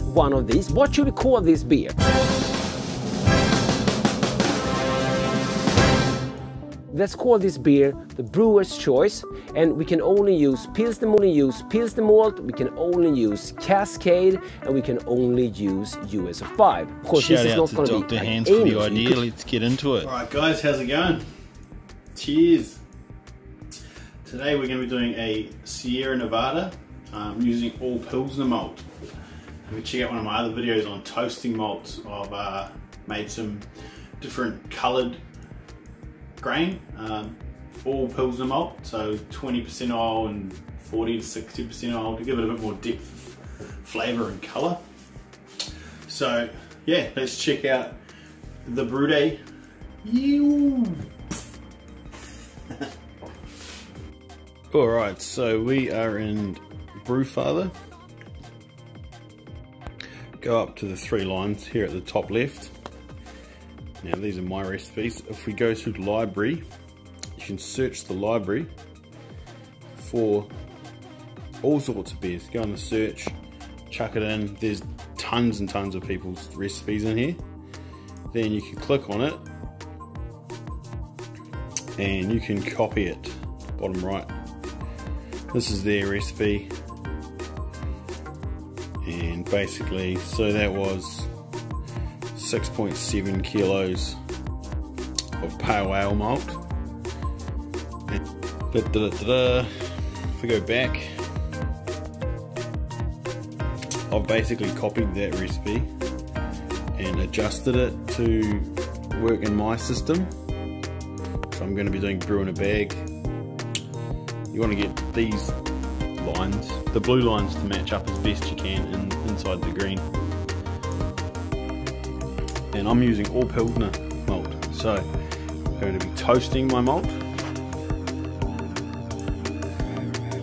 one of these. What should we call this beer? Let's call this beer the brewer's choice, and we can only use Pilsner malt, we can only use Cascade, and we can only use US-05. Of course, Shout this is out not to going to be Dr. Hans for the idea. Let's get into it. Alright guys, how's it going? Cheers! Today we're going to be doing a Sierra Nevada using all Pilsner malt. If you check out one of my other videos on toasting malts, I've made some different coloured grain, all Pilsner malt, so 20% oil and 40 to 60% oil to give it a bit more depth, flavour and colour. So yeah, let's check out the brew day. Alright, so we are in Brewfather. Go up to the 3 lines here at the top left. Now these are my recipes. If we go to the library, you can search the library for all sorts of beers. Go on the search, chuck it in. There's tons and tons of people's recipes in here. Then you can click on it and you can copy it, bottom right. This is their recipe, and basically, so that was 6.7 kilos of pale ale malt. If we go back, I've basically copied that recipe and adjusted it to work in my system. So I'm going to be doing brew in a bag. You want to get these lines, the blue lines, to match up as best you can inside the green. And I'm using all Pilsner malt, so I'm going to be toasting my malt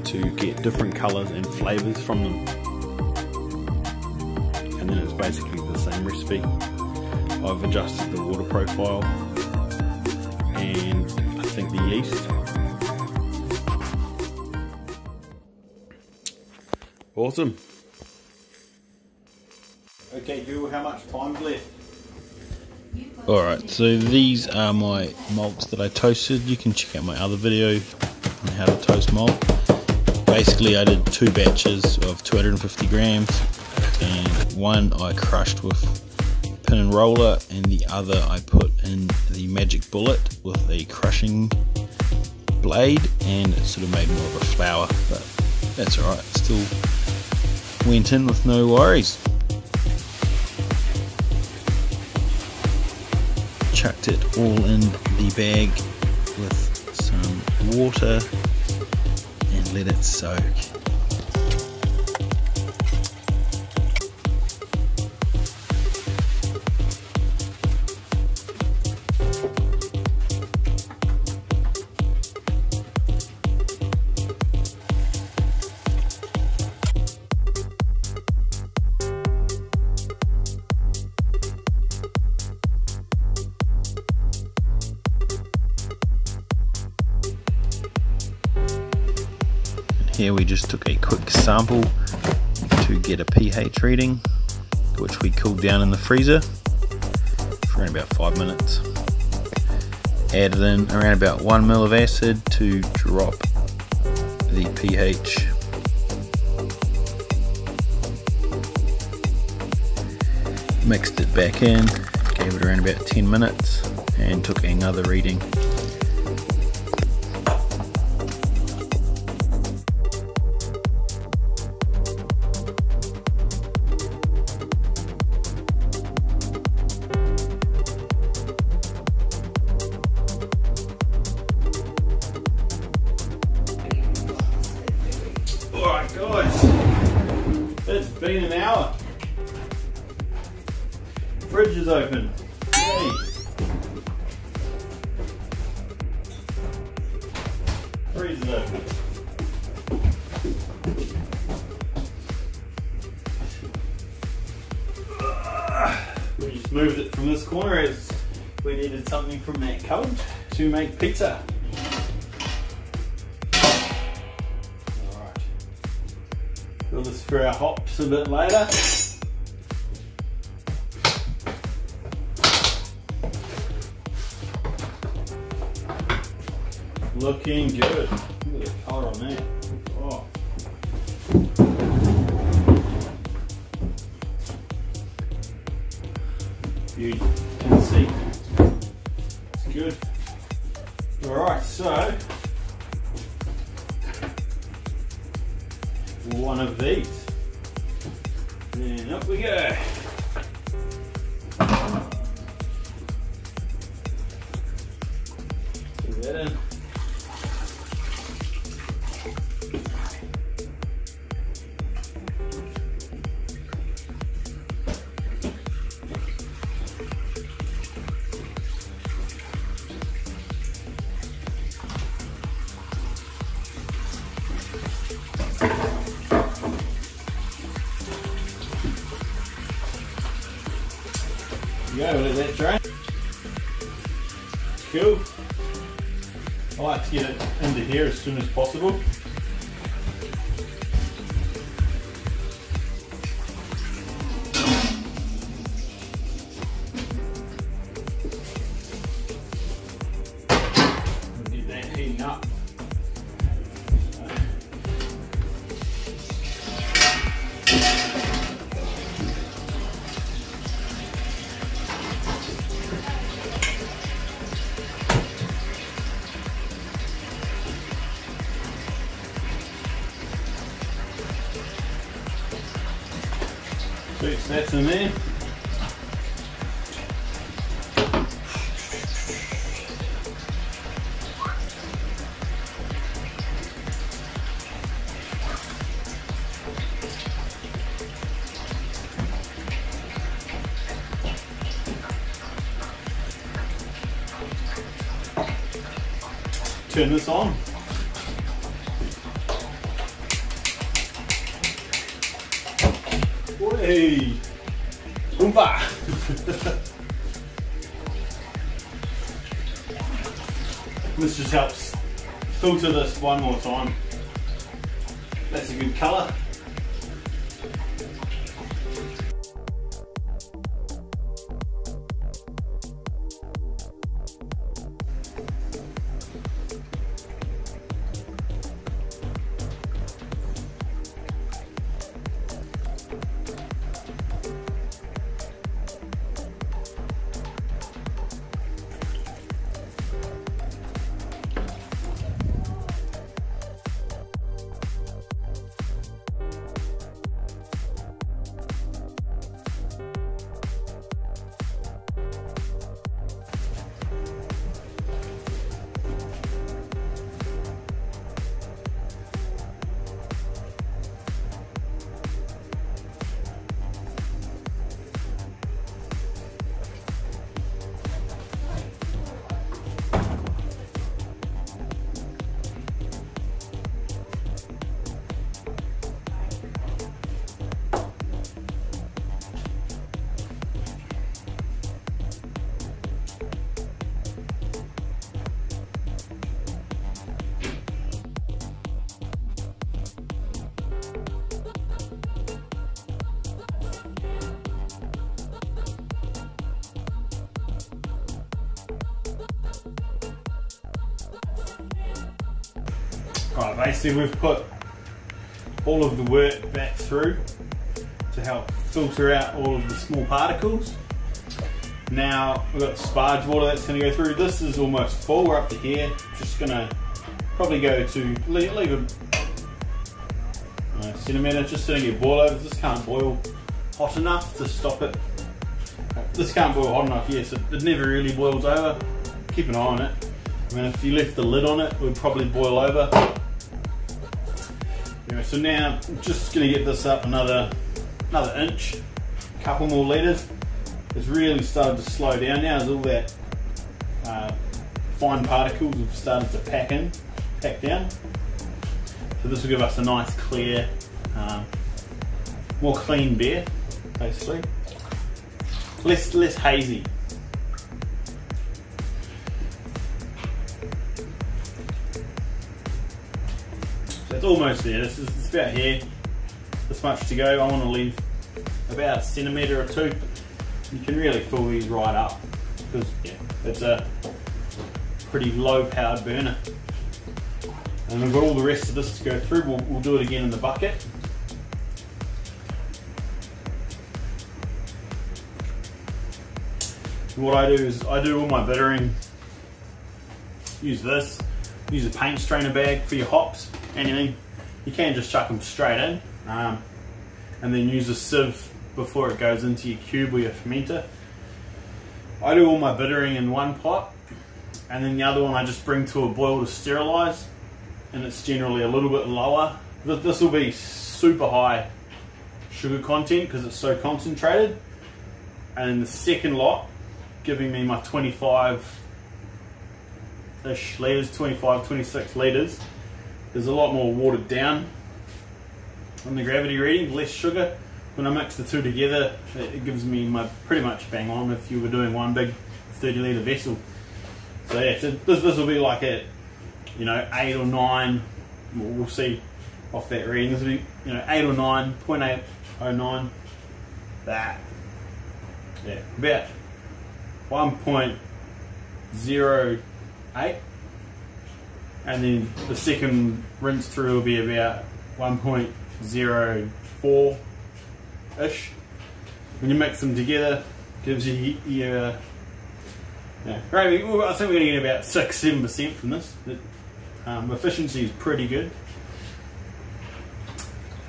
to get different colours and flavours from them. And then it's basically the same recipe. I've adjusted the water profile and I think the yeast. Awesome. Okay, Google, how much time's left? Alright, so these are my malts that I toasted. You can check out my other video on how to toast malt. Basically I did 2 batches of 250 grams, and one I crushed with pin and roller, and the other I put in the magic bullet with a crushing blade, and it sort of made more of a flour, but that's alright, still went in with no worries. Chucked it all in the bag with some water and let it soak. Here we just took a quick sample to get a pH reading, which we cooled down in the freezer for around about 5 minutes. Added in around about 1 ml of acid to drop the pH. Mixed it back in, gave it around about 10 minutes and took another reading. Alright guys, it's been an hour. Fridge is open. Yay. Freezer's open. We just moved it from this corner as we needed something from that cupboard to make pizza. Alright. We'll just for our hops a bit later. Looking good. Look at the colour on that. Oh. You can see. It's good. Alright, so one of these. And up we go. Put that in. Go, let that drain. Cool. I like to get it into here as soon as possible. Get that heating up. Sweet, so that's in there. Turn this on. Hey, Oompa! This just helps filter this one more time. That's a good colour. Right, basically we've put all of the wort back through to help filter out all of the small particles. Now we've got the sparge water that's going to go through. This is almost full, we're up to here. Just going to probably go to leave a centimetre, just letting it boil over. This can't boil hot enough to stop it. This can't boil hot enough, yes, it never really boils over. Keep an eye on it. I mean, if you left the lid on it, it would probably boil over. Anyway, so now I'm just going to get this up another inch, a couple more litres. It's really started to slow down now as all that fine particles have started to pack down. So this will give us a nice clear, more clean beer, basically. Less hazy. So it's almost there. It's about here. This much to go. I want to leave about a centimetre or two. You can really fill these right up because yeah, it's a pretty low powered burner. And we've got all the rest of this to go through. We'll do it again in the bucket. What I do is I do all my bittering. Use this. Use a paint strainer bag for your hops. Anything. You can just chuck them straight in. And then use a sieve before it goes into your cube or your fermenter. I do all my bittering in one pot. And then the other one I just bring to a boil to sterilise. And it's generally a little bit lower. This will be super high sugar content because it's so concentrated. And then the second lot, giving me my 25-ish litres, 25, 26 litres, is a lot more watered down on the gravity reading, less sugar. When I mix the two together, it gives me my pretty much bang on if you were doing one big 30 litre vessel. So yeah, so this will be like a, 8 or 9, we'll see off that reading, this will be, 8 or 9, 0.809, that, yeah, about 1.08, and then the second rinse through will be about 1.04-ish. When you mix them together, gives you your, gravy. I think we're going to get about 6-7% from this. Efficiency is pretty good.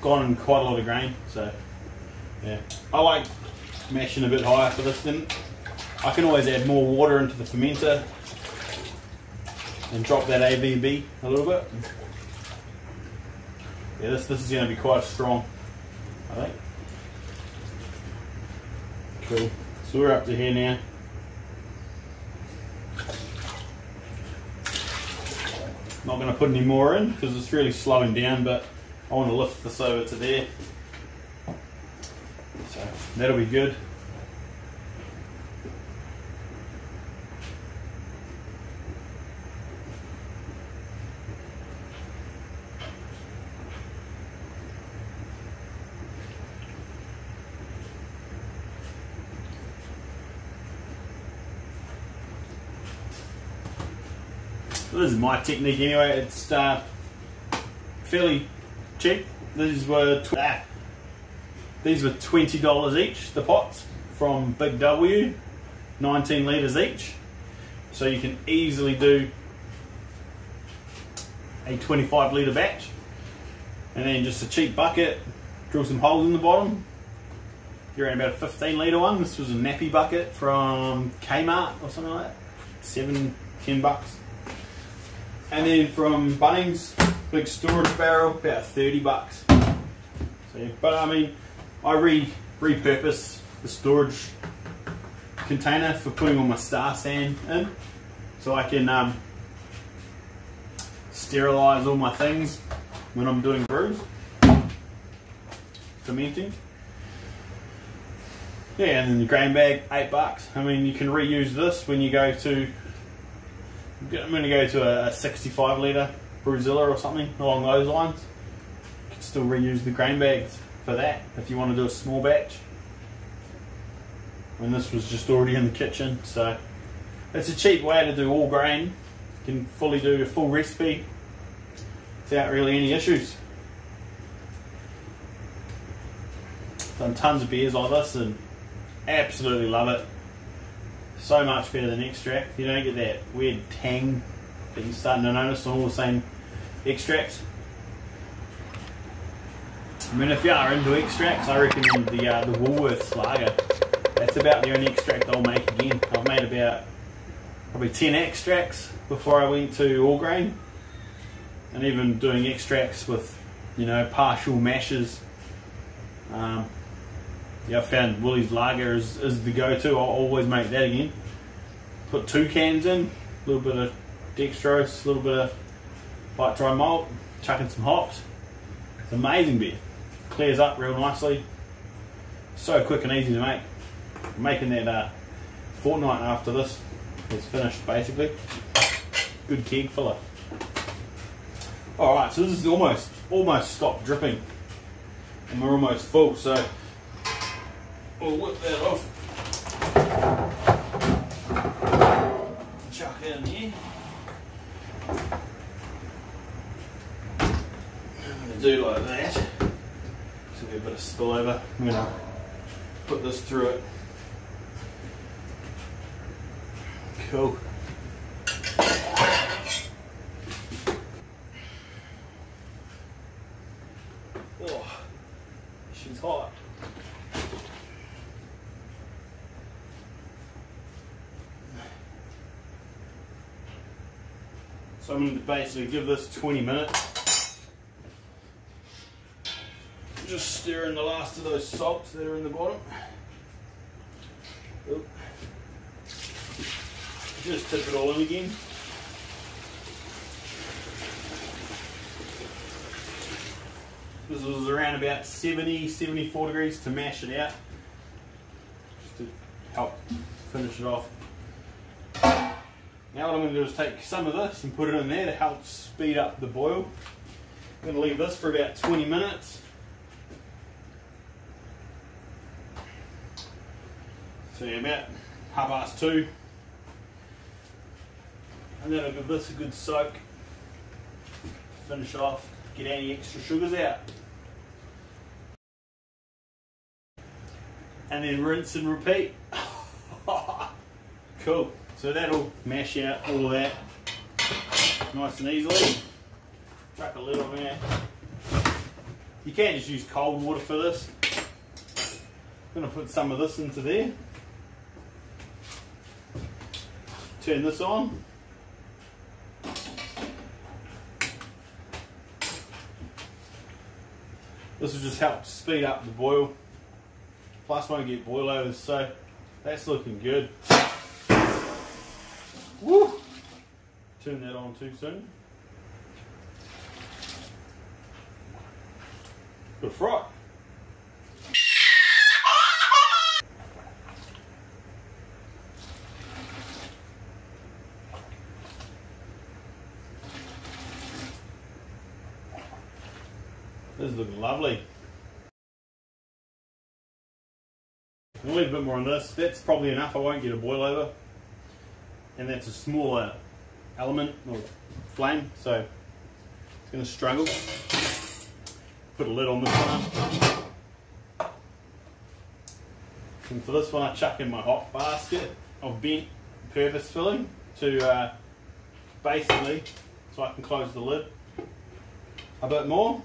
Gone in quite a lot of grain, so yeah. I like mashing a bit higher for this. Then I can always add more water into the fermenter and drop that ABV a little bit. Yeah, this is going to be quite strong, I think. Cool. So we're up to here now. Not going to put any more in because it's really slowing down, but I want to lift this over to there. So that'll be good. This is my technique anyway. It's fairly cheap. These were $20 each, the pots from Big W, 19 litres each. So you can easily do a 25 litre batch. And then just a cheap bucket, drill some holes in the bottom. You're around about a 15 litre one. This was a nappy bucket from Kmart or something like that. $7-10. And then from Bunnings, big storage barrel, about $30. So, yeah, but I mean, I repurpose the storage container for putting all my star sand in, so I can sterilise all my things when I'm doing brews, fermenting. Yeah, and then the grain bag, $8. I mean, you can reuse this when you go to. I'm going to go to a 65 litre Brewzilla or something along those lines. You can still reuse the grain bags for that if you want to do a small batch. And this was just already in the kitchen, so it's a cheap way to do all grain. You can fully do a full recipe without really any issues. Done tons of beers like this and absolutely love it. So much better than extract. You don't get that weird tang that you're starting to notice on all the same extracts. I mean, if you are into extracts, I recommend the Woolworths lager. That's about the only extract I'll make again. I've made about probably 10 extracts before I went to all grain, and even doing extracts with, partial mashes. Yeah, I found Woolies Lager is the go-to. I'll always make that again. Put 2 cans in, a little bit of dextrose, a little bit of light dry malt, chuck in some hops. It's amazing beer. Clears up real nicely. So quick and easy to make. I'm making that fortnight after this is finished, basically. Good keg filler. Alright, so this is almost stopped dripping. And we're almost full, so we'll whip that off. Chuck it in here. to do like that. So we get a bit of spillover. I'm going to put this through it. Cool. Oh, she's hot. So I'm going to basically give this 20 minutes. Just stir in the last of those salts that are in the bottom. Oop. Just tip it all in again. This was around about 70, 74 degrees to mash it out. Just to help finish it off. Now what I'm going to do is take some of this and put it in there to help speed up the boil. I'm going to leave this for about 20 minutes. So yeah, about 2:30. And then I'll give this a good soak. Finish off, get any extra sugars out. And then rinse and repeat. Cool. So that'll mash out all of that nice and easily. Chuck a lid on there. You can just use cold water for this. I'm going to put some of this into there. Turn this on. This will just help speed up the boil. Plus won't get boilovers, so that's looking good. Woo! Turn that on too soon. Good fry. This is looking lovely. I'll leave a bit more on this. That's probably enough. I won't get a boil over. And that's a smaller element or flame, so it's going to struggle. Put a lid on this one. And for this one I chuck in my hot basket of bent purpose filling to basically, so I can close the lid a bit more.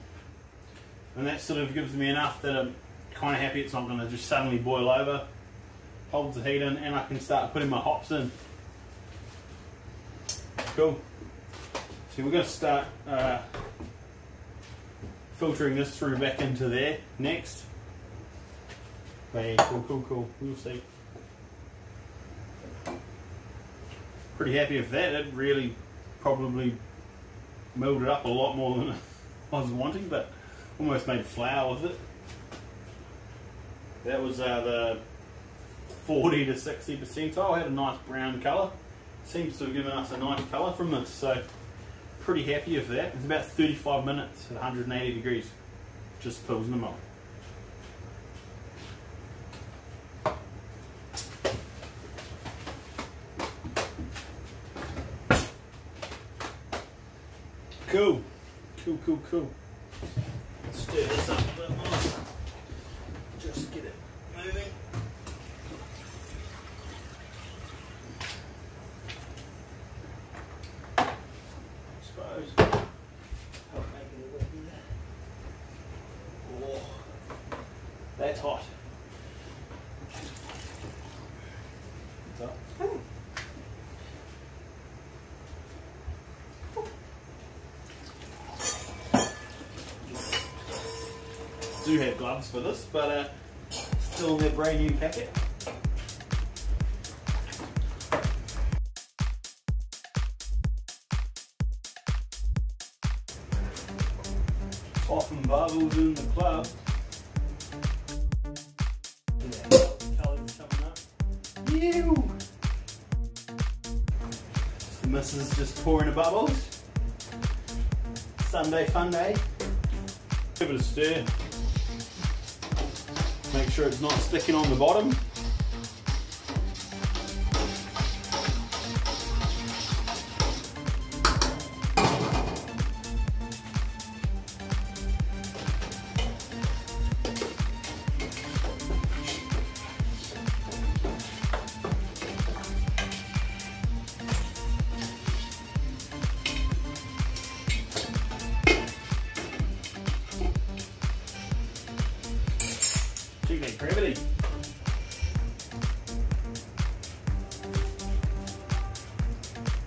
And that sort of gives me enough that I'm kind of happy it's not going to just suddenly boil over. Holds the heat in and I can start putting my hops in. Cool. So we're going to start filtering this through back into there next. Hey, cool. We'll see. Pretty happy with that. It really probably milled it up a lot more than I was wanting, but almost made flour with it. That was the 40 to 60 percentile. Had a nice brown colour. Seems to have given us a nice colour from this, so pretty happy with that. It's about 35 minutes at 180 degrees. Just Pilsner malt. Cool. Stir this up a bit more. Just get it moving. That's hot. What's up? Do have gloves for this, but still in their brand new packet. Popping bubbles in the club. Colours coming up. Ew! The missus just pouring the bubbles. Sunday fun day. Give it a stir. Make sure it's not sticking on the bottom. Check that gravity.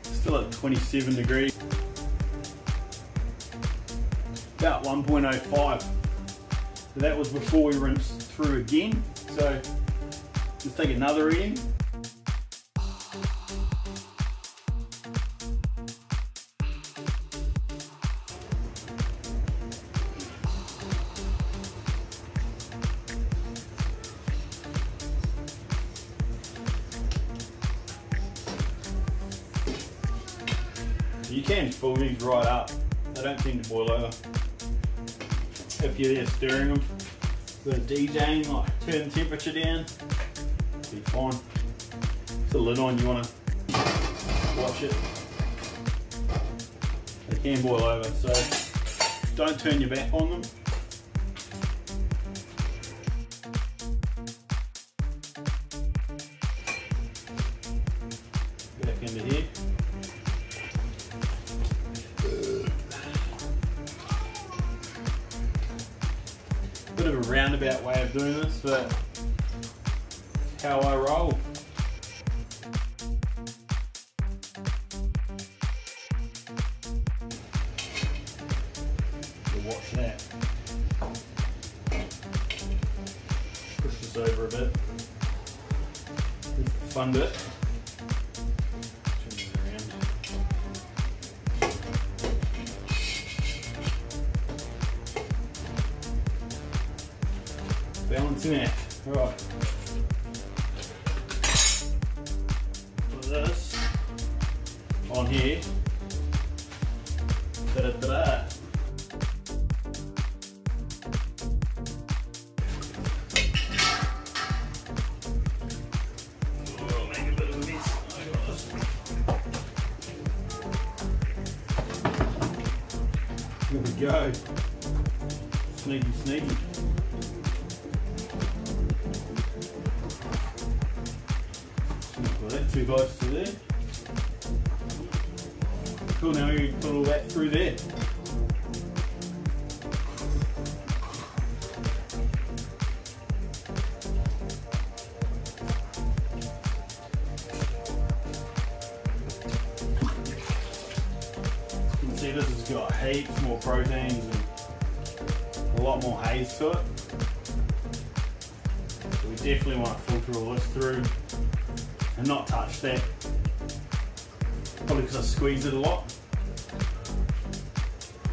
Still at 27 degrees. About 1.05. So that was before we rinsed through again. So let's take another reading. You can fill these right up. They don't tend to boil over. If you're there stirring them, with a DJing, like turn the temperature down, be fine. Put the lid on, you want to watch it. They can boil over, so don't turn your back on them. Back into here. Bit of a roundabout way of doing this, but how I roll. So watch that. Push this over a bit. This is the fun bit. Turn it around. Balancing it. Right. Put this on here. Da-da-da-da. Oh, make a bit of a mess. I got this. Here we go. Sneaky, sneaky. Too close to there. Cool, now we put all that through there. You can see this has got heaps more proteins and a lot more haze to it. So we definitely want to filter all this through and not touch that, probably because I squeeze it a lot.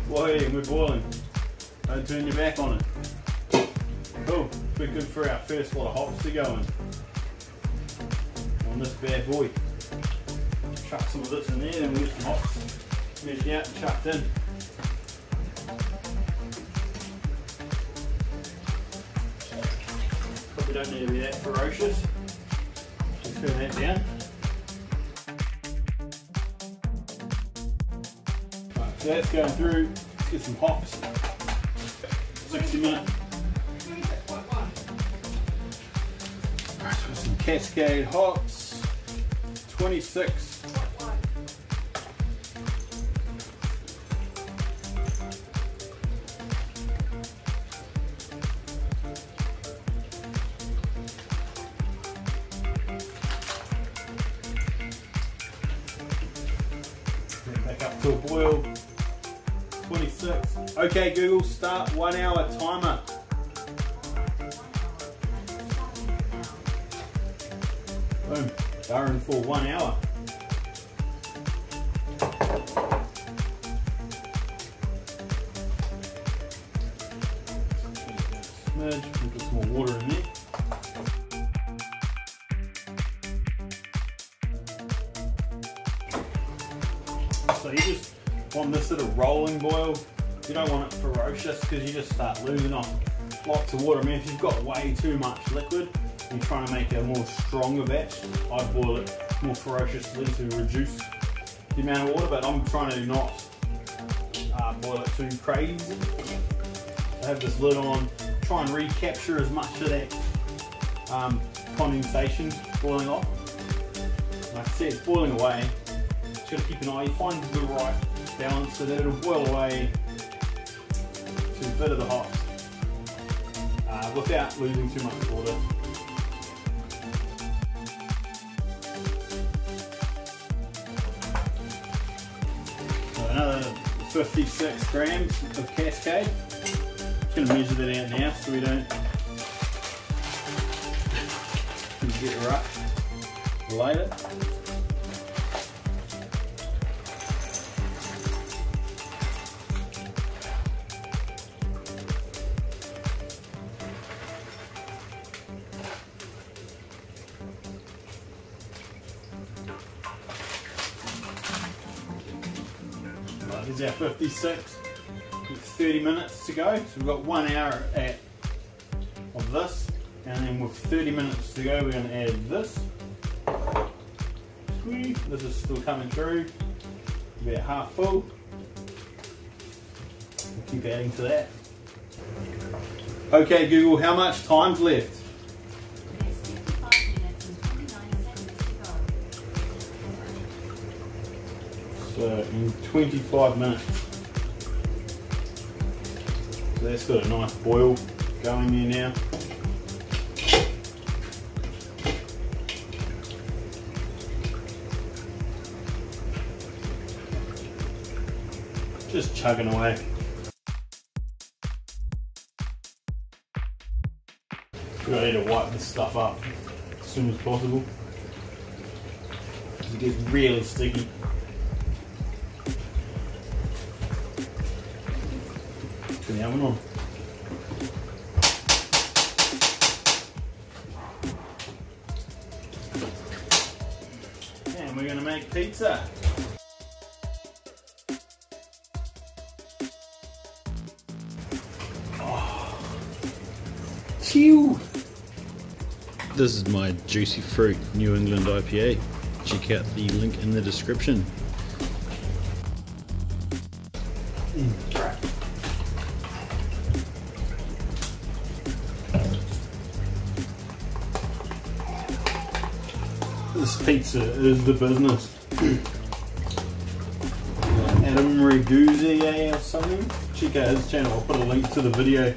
Boy, and we're boiling. Don't turn your back on it. Cool, we're good for our first lot of hops to go in on this bad boy. Chuck some of this in there, then we'll get some hops measured out and chucked in. Probably don't need to be that ferocious. Turn that down. Right, so that's going through. Let's get some hops. 60 minutes. Alright, so some Cascade hops. 26. Back up to a boil. 26. Okay, Google, start 1 hour timer. Boom. They're in for 1 hour. Smudge. We'll put some more water in there. So you just want this at a rolling boil. You don't want it ferocious because you just start losing off lots of water. I mean, if you've got way too much liquid, you're trying to make a more stronger batch, I'd boil it more ferociously to reduce the amount of water, but I'm trying to not boil it too crazy. I have this lid on, try and recapture as much of that condensation boiling off. Like I said, it's boiling away. Just got to keep an eye, find the right balance so that it'll boil away to a bit of the hops without losing too much water. So another 56 grams of Cascade. Just going to measure that out now so we don't get rushed later. Here's our 56 with 30 minutes to go. So we've got 1 hour of this, and then with 30 minutes to go we're going to add this. Sweet. This is still coming through, about half full. We'll keep adding to that. Okay Google, how much time's left? There's 55 minutes and 29 seconds to go. So in 25 minutes. So that's got a nice boil going there now. Just chugging away. I need to wipe this stuff up as soon as possible because it gets really sticky. Turn the oven on. And we're going to make pizza. Chew. This is my Juicy Fruit New England IPA. Check out the link in the description. This pizza is the business. Adam Ragusea or something. Check out his channel. I'll put a link to the video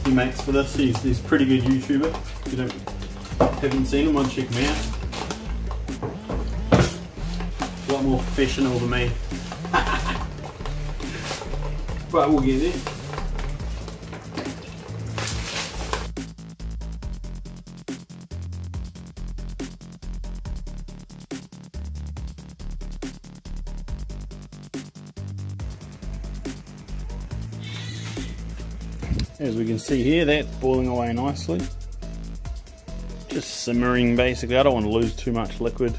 he makes for this. He's a pretty good YouTuber. If you haven't seen him, I'd check him out. A lot more professional than me. But we'll get there. As we can see here, that's boiling away nicely. Just simmering basically. I don't want to lose too much liquid.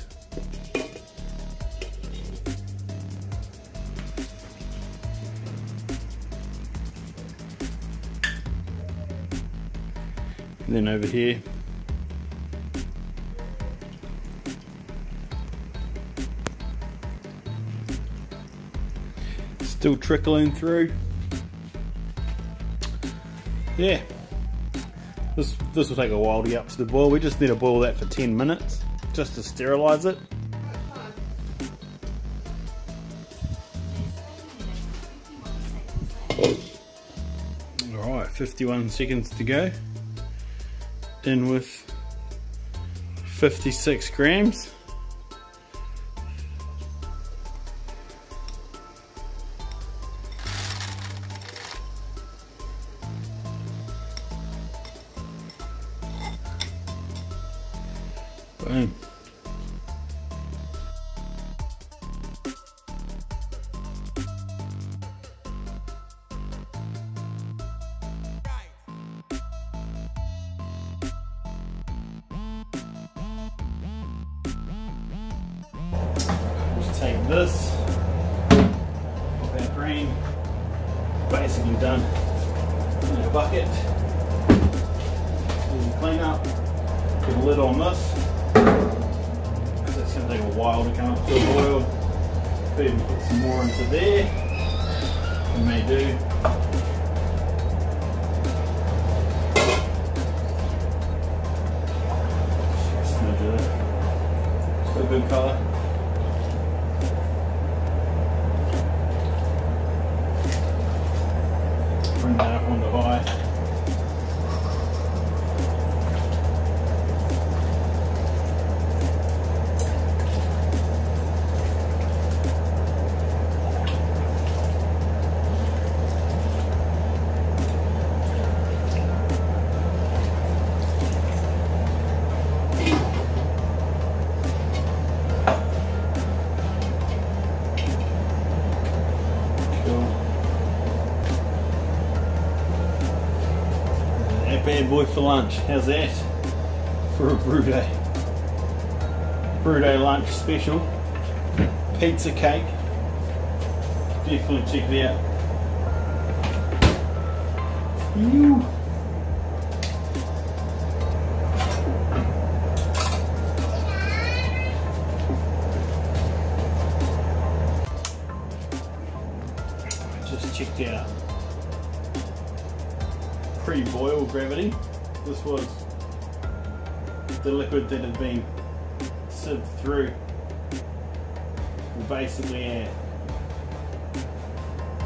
And then over here, still trickling through. Yeah, this will take a while to get up to the boil. We just need to boil that for 10 minutes just to sterilize it. Alright, 51 seconds to go. In with 56 grams. Boom. Just take this off our drain. Basically done. In a bucket. Easy clean up. Put a lid on this. It's going to take a while to come up to a boil. Could even put some more into there. We may do. Smudge it in. Still good colour. Bring that up onto high. that bad boy for lunch. How's that for a brew day? Brew day lunch special. Pizza cake. Definitely check it out. Ew. Just checked out pre-boil gravity. This was the liquid that had been sieved through. We're basically at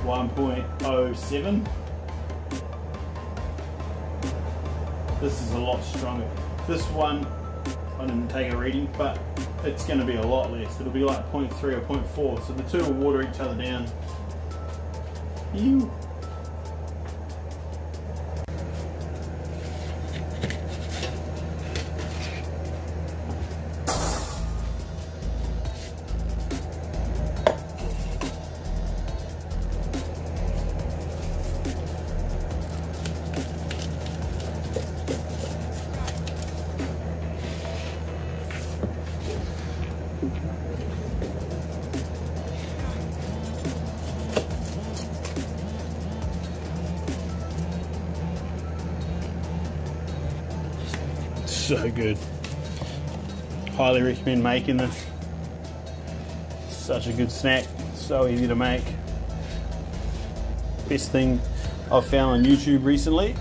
1.07. This is a lot stronger. This one, I didn't take a reading, but it's going to be a lot less. It'll be like 0.3 or 0.4, so the two will water each other down. Ew. So good. Highly recommend making this. Such a good snack, so easy to make. Best thing I've found on YouTube recently.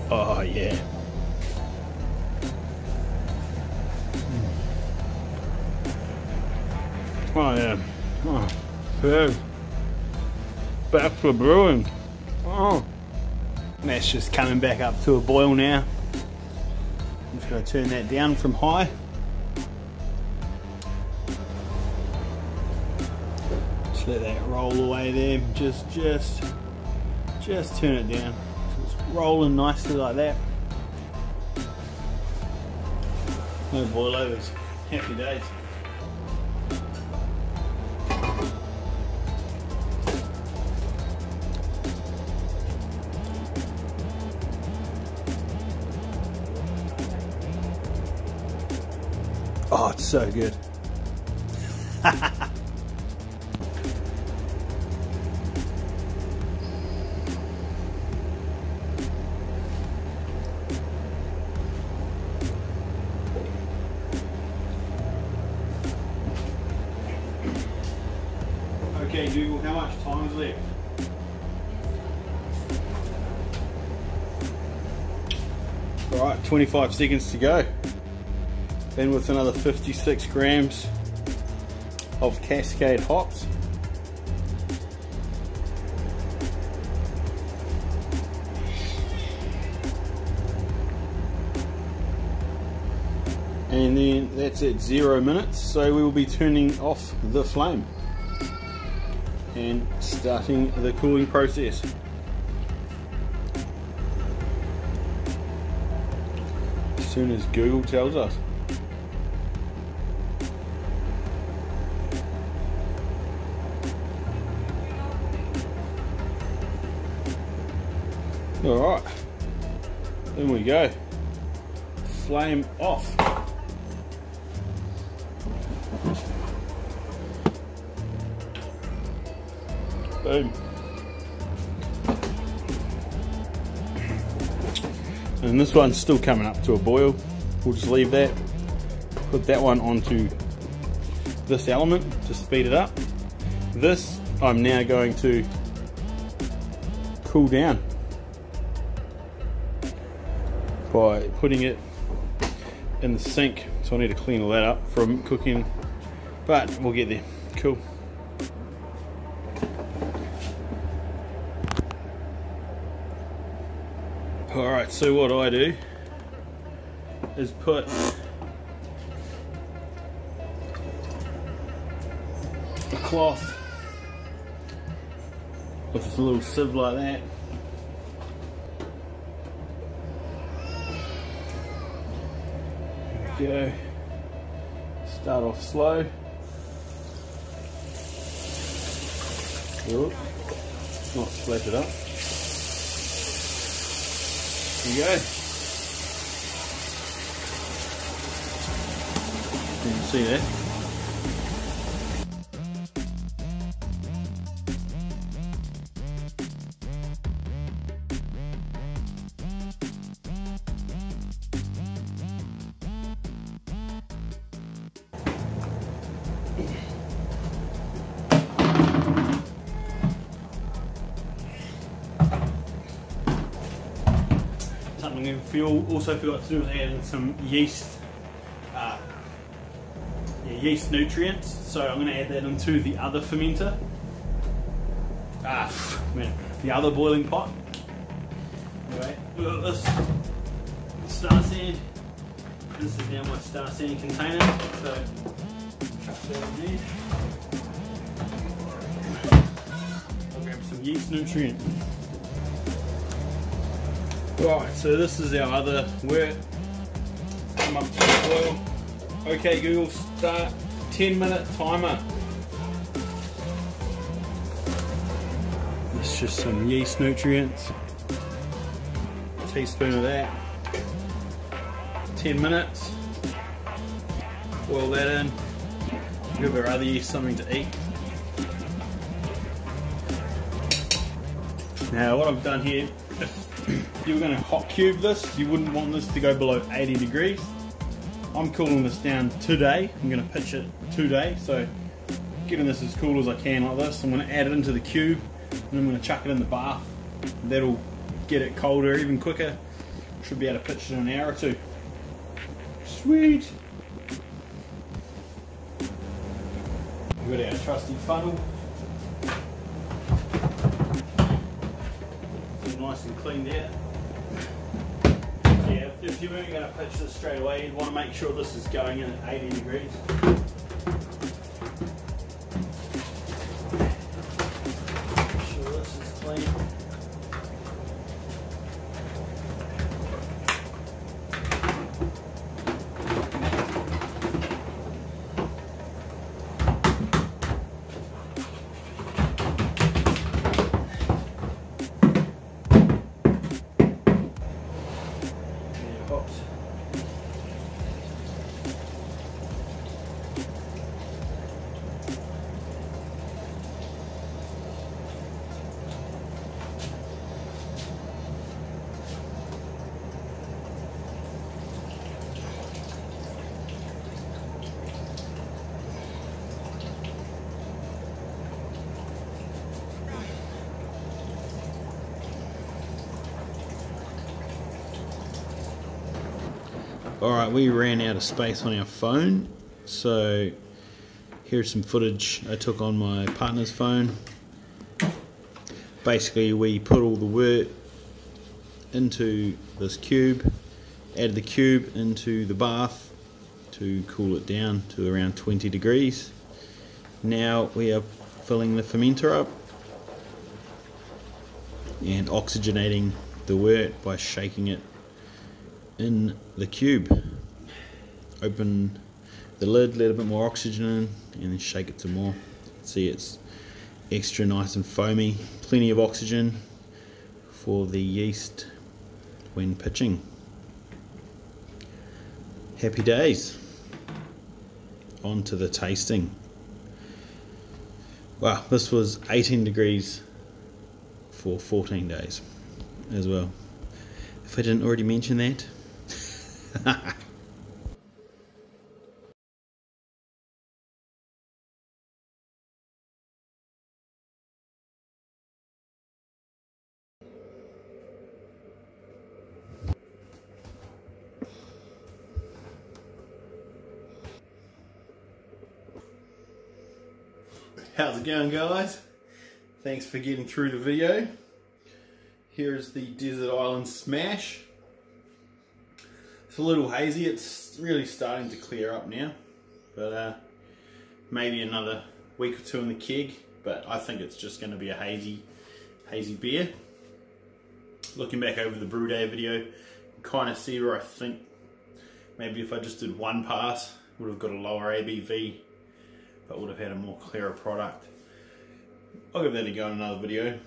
Oh yeah. Oh yeah. Oh, good. Back to brewing. Oh. And that's just coming back up to a boil now. I'm just going to turn that down from high. Just let that roll away there. Just turn it down. So it's rolling nicely like that. No boilovers. Happy days. Oh, it's so good. Okay, Google, how much time is left? Alright, 25 seconds to go. Then with another 56 grams of Cascade hops. And then that's at 0 minutes, so we will be turning off the flame and starting the cooling process. As soon as Google tells us. Alright, then we go. Flame off. Boom. And this one's still coming up to a boil. We'll just leave that. Put that one onto this element to speed it up. This I'm now going to cool down by putting it in the sink, so I need to clean all that up from cooking, but we'll get there. Cool. Alright, so what I do is put a cloth with a little sieve like that go. Start off slow. Ooh, not split it up. There you go. You can see that. Something we also forgot to do was add in some yeast, yeast nutrients. So I'm going to add that into the other fermenter, the other boiling pot. Anyway, we've got this star sand. This is now my star sand container. So chuck that in there. I'll grab some yeast nutrient. Right, so this is our other wort. Come up to the boil. Okay Google, start 10-minute timer. It's just some yeast nutrients. A teaspoon of that. 10 minutes. Boil that in. Give our other yeast something to eat. Now what I've done here, if you were going to hot cube this, you wouldn't want this to go below 80 degrees. I'm cooling this down today. I'm going to pitch it today, so getting this as cool as I can like this. I'm going to add it into the cube and I'm going to chuck it in the bath. That'll get it colder even quicker. Should be able to pitch it in an hour or two. Sweet! We've got our trusty funnel. Nice and cleaned out. So yeah, if you weren't going to pitch this straight away, you'd want to make sure this is going in at 80 degrees. Make sure this is clean. Alright, we ran out of space on our phone, so here's some footage I took on my partner's phone. Basically we put all the wort into this cube, added the cube into the bath to cool it down to around 20 degrees. Now we are filling the fermenter up and oxygenating the wort by shaking it in the cube. Open the lid, let a bit more oxygen in, and then shake it some more. See, it's extra nice and foamy. Plenty of oxygen for the yeast when pitching. Happy days. On to the tasting. Wow, this was 18 degrees for 14 days as well. If I didn't already mention that. How's it going, guys? Thanks for getting through the video. Here's the Desert Island Smash. It's a little hazy. It's really starting to clear up now, but maybe another week or two in the keg. But I think it's just going to be a hazy beer. Looking back over the brew day video, you kind of see where I think Maybe if I just did one pass, would have got a lower ABV, but would have had a more clearer product. I'll give that a go in another video.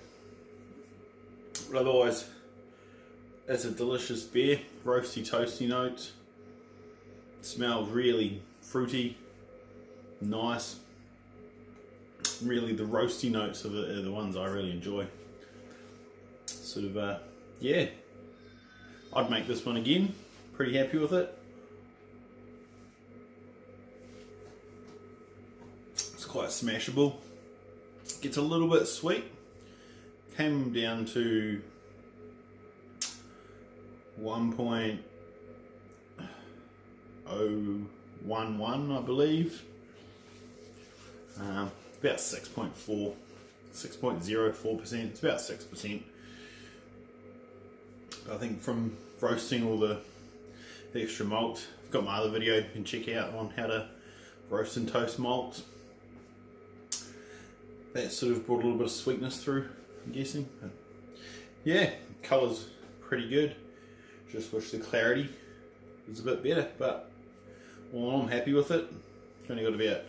But otherwise, it's a delicious beer, roasty, toasty notes. Smells really fruity, nice. Really, the roasty notes are the ones I really enjoy. Sort of, yeah. I'd make this one again. Pretty happy with it. It's quite smashable. Gets a little bit sweet. Came down to 1.011, I believe. About 6.4, 6.04%. It's about 6%. I think from roasting all the extra malt, I've got my other video you can check out on how to roast and toast malts. That sort of brought a little bit of sweetness through, I'm guessing. But yeah, colour's pretty good. Just wish the clarity was a bit better, but well, I'm happy with it. Only got about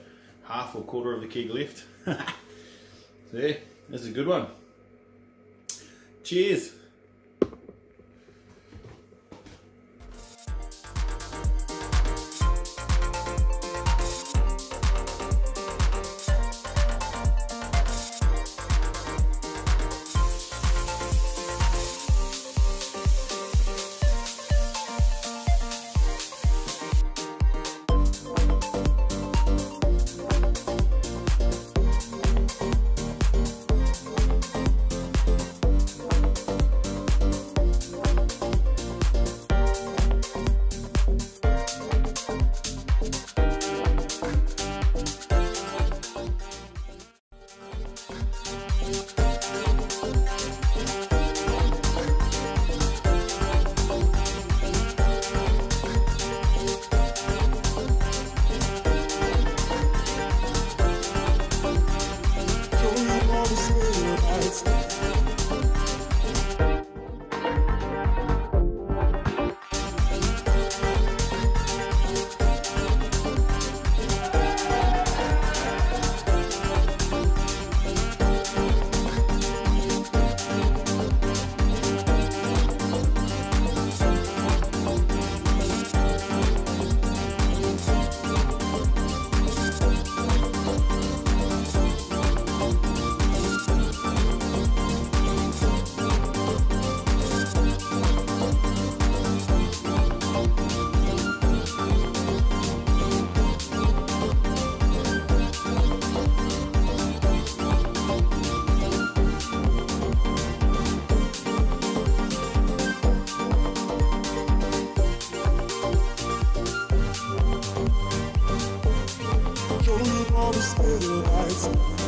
half or quarter of the keg left. So yeah, that's a good one. Cheers. all the steroids.